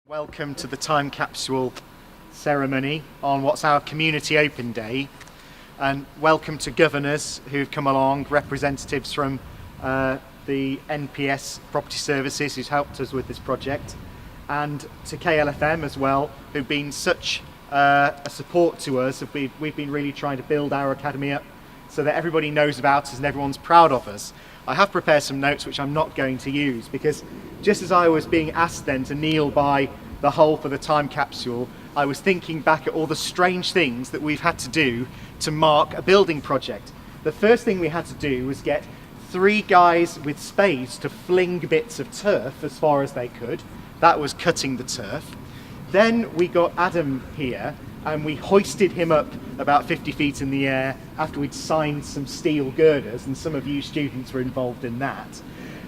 Welcome to the Time Capsule ceremony on what's our Community Open Day, and welcome to governors who've come along, representatives from the NPS Property Services who's helped us with this project, and to KLFM as well, who've been such a support to us. We've been really trying to build our academy up so that everybody knows about us and everyone's proud of us. I have prepared some notes which I'm not going to use, because just as I was being asked then to kneel by the hole for the time capsule, I was thinking back at all the strange things that we've had to do to mark a building project. The first thing we had to do was get 3 guys with spades to fling bits of turf as far as they could. That was cutting the turf. Then we got Adam here and we hoisted him up about 50 feet in the air after we'd signed some steel girders, and some of you students were involved in that.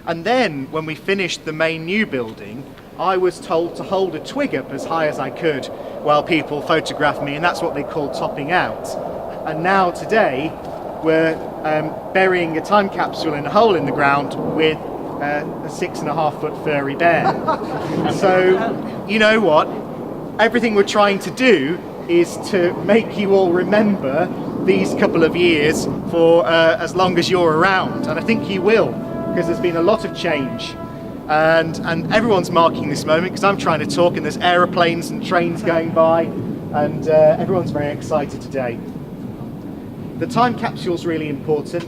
And then when we finished the main new building, I was told to hold a twig up as high as I could while people photographed me, and that's what they call topping out. And now today we're burying a time capsule in a hole in the ground with a 6.5-foot furry bear. So you know what? Everything we're trying to do is to make you all remember these couple of years for as long as you're around, and I think you will, because there's been a lot of change, and everyone's marking this moment because I'm trying to talk and there's aeroplanes and trains going by, and everyone's very excited today. The time capsule is really important.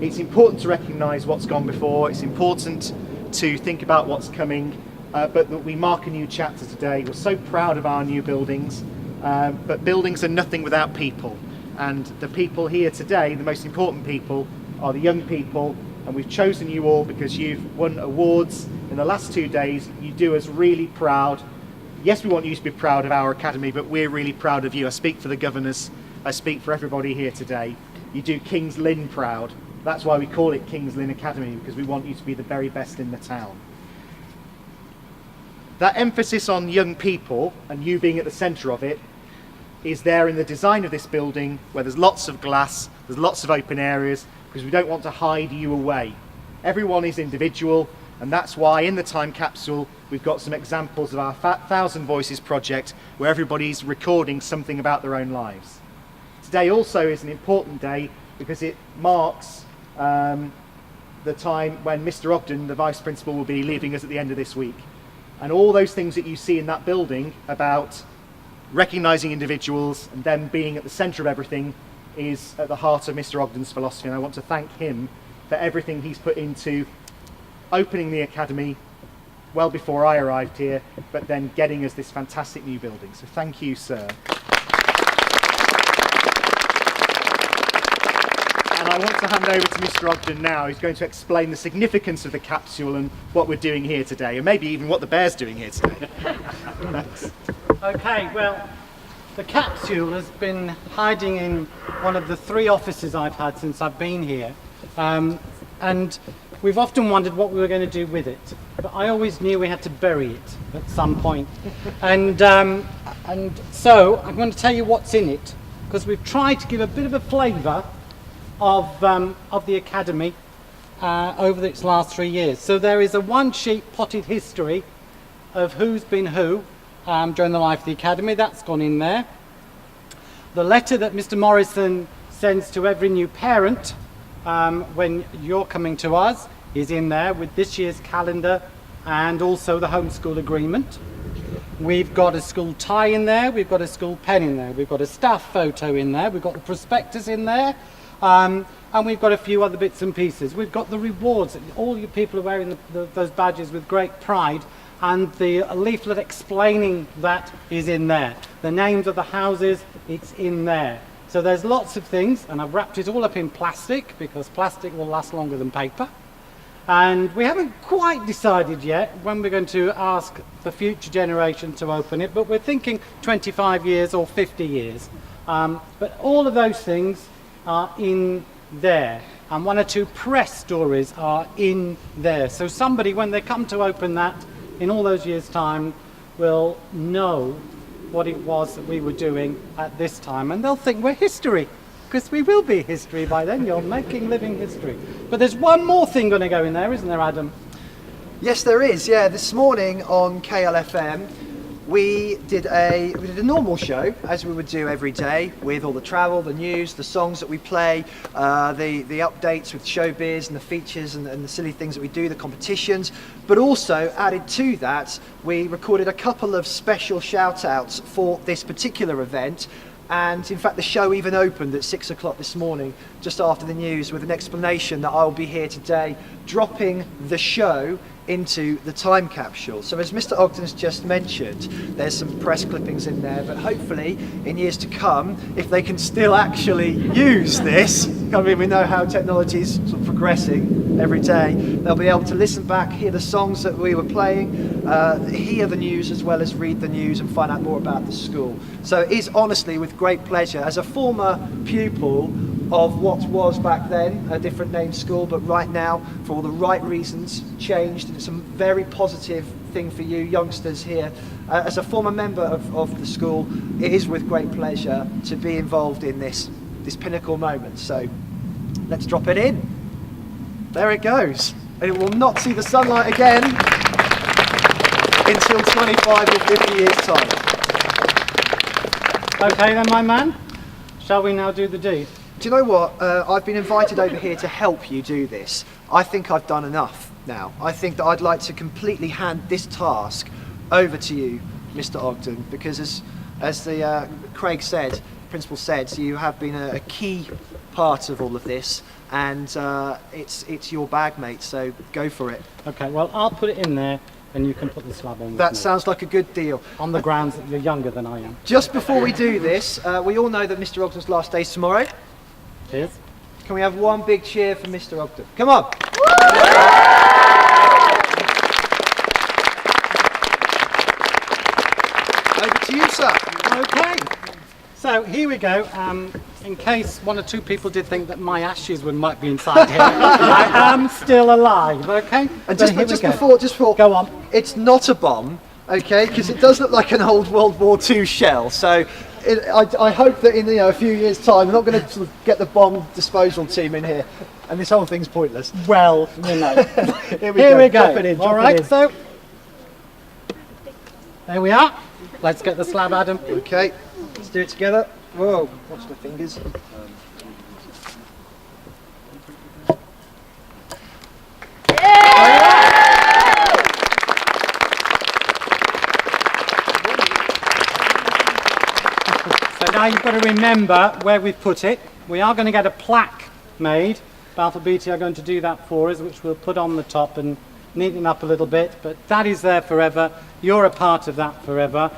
It's important to recognise what's gone before. It's important to think about what's coming, but that we mark a new chapter today. We're so proud of our new buildings. But buildings are nothing without people, and the people here today, the most important people, are the young people, and we've chosen you all because you've won awards in the last 2 days. You do us really proud. Yes, we want you to be proud of our academy, but we're really proud of you. I speak for the governors, I speak for everybody here today. You do King's Lynn proud. That's why we call it King's Lynn Academy, because we want you to be the very best in the town. That emphasis on young people and you being at the centre of it is there in the design of this building, where there's lots of glass, there's lots of open areas, because we don't want to hide you away. Everyone is individual, and that's why in the time capsule we've got some examples of our 1,000 Voices project where everybody's recording something about their own lives. Today also is an important day because it marks the time when Mr. Ogden, the Vice Principal, will be leaving us at the end of this week. And all those things that you see in that building about recognising individuals and them being at the centre of everything is at the heart of Mr. Ogden's philosophy, and I want to thank him for everything he's put into opening the academy well before I arrived here, but then getting us this fantastic new building. So thank you, sir. And I want to hand over to Mr. Ogden now, who's going to explain the significance of the capsule and what we're doing here today, and maybe even what the bear's doing here today. Thanks. Okay, well, the capsule has been hiding in one of the 3 offices I've had since I've been here, and we've often wondered what we were going to do with it, but I always knew we had to bury it at some point. And so I'm going to tell you what's in it, because we've tried to give a bit of a flavour of the academy over its last 3 years. So there is a 1-sheet potted history of who's been who during the life of the academy. That's gone in there. The letter that Mr. Morisson sends to every new parent when you're coming to us is in there, with this year's calendar and also the homeschool agreement. We've got a school tie in there, we've got a school pen in there, we've got a staff photo in there, we've got the prospectus in there, and we've got a few other bits and pieces. We've got the rewards. All you people are wearing those badges with great pride, and the leaflet explaining that is in there. The names of the houses, it's in there. So there's lots of things, and I've wrapped it all up in plastic because plastic will last longer than paper. And we haven't quite decided yet when we're going to ask the future generation to open it, but we're thinking 25 years or 50 years. But all of those things are in there, and 1 or 2 press stories are in there. So somebody, when they come to open that in all those years' time, will know what it was that we were doing at this time, and they'll think we're history, because we will be history by then. You're making living history. But there's one more thing going to go in there, isn't there, Adam? Yes, there is. Yeah, this morning on KLFM we did a normal show, as we would do every day, with all the travel, the news, the songs that we play, the updates with showbiz and the features and the silly things that we do, the competitions. But also, added to that, we recorded a couple of special shout-outs for this particular event. And in fact, the show even opened at 6 o'clock this morning, just after the news, with an explanation that I'll be here today, dropping the show into the time capsule. So as Mr. Ogden's just mentioned, there's some press clippings in there, but hopefully in years to come, if they can still actually use this, I mean, we know how technology is sort of progressing every day, they'll be able to listen back, hear the songs that we were playing, hear the news as well as read the news and find out more about the school. So it is honestly with great pleasure, as a former pupil of what was back then a different named school, but right now, for all the right reasons, changed, and it's a very positive thing for you youngsters here. As a former member of the school, it is with great pleasure to be involved in this pinnacle moment. So let's drop it in. There it goes. And it will not see the sunlight again until 25 or 50 years time. Okay then, my man, shall we now do the deed? Do you know what? I've been invited over here to help you do this. I think I've done enough now. I think that I'd like to completely hand this task over to you, Mr. Ogden, because as the Craig said, Principal said, you have been a key part of all of this, and it's your bag, mate, so go for it. Okay, well, I'll put it in there and you can put the slab on with That me. sounds like a good deal. On the grounds that you're younger than I am. Just before we do this, we all know that Mr. Ogden's last day is tomorrow. Cheers. Can we have one big cheer for Mr. Ogden? Come on! Over to you, sir. Okay, so here we go. In case one or two people did think that my ashes might be inside here, I am still alive, okay? And So just here we before, Go on. it's not a bomb, okay? Because it does look like an old World War II shell. So I hope that in a few years' time, we're not going to sort of get the bomb disposal team in here, and this whole thing's pointless. Well, you know. Here we go. Drop it in. Drop All it right, in. so there we are. Let's get the slab, Adam. Okay, let's do it together. Whoa, watch my fingers. So now you've got to remember where we've put it. We are going to get a plaque made. Balfour Beatty are going to do that for us, which we'll put on the top and neaten up a little bit. But that is there forever. You're a part of that forever.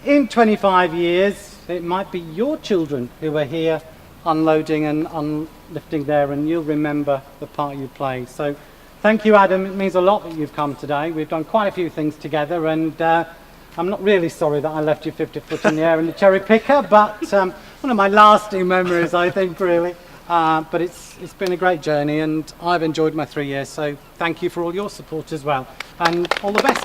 In 25 years, it might be your children who are here unloading and unlifting there, and you'll remember the part you play. So thank you, Adam. It means a lot that you've come today. We've done quite a few things together, and I'm not really sorry that I left you 50 foot in the air in the cherry picker, but one of my lasting memories, I think, really. But it's been a great journey, and I've enjoyed my 3 years, so thank you for all your support as well, and all the best.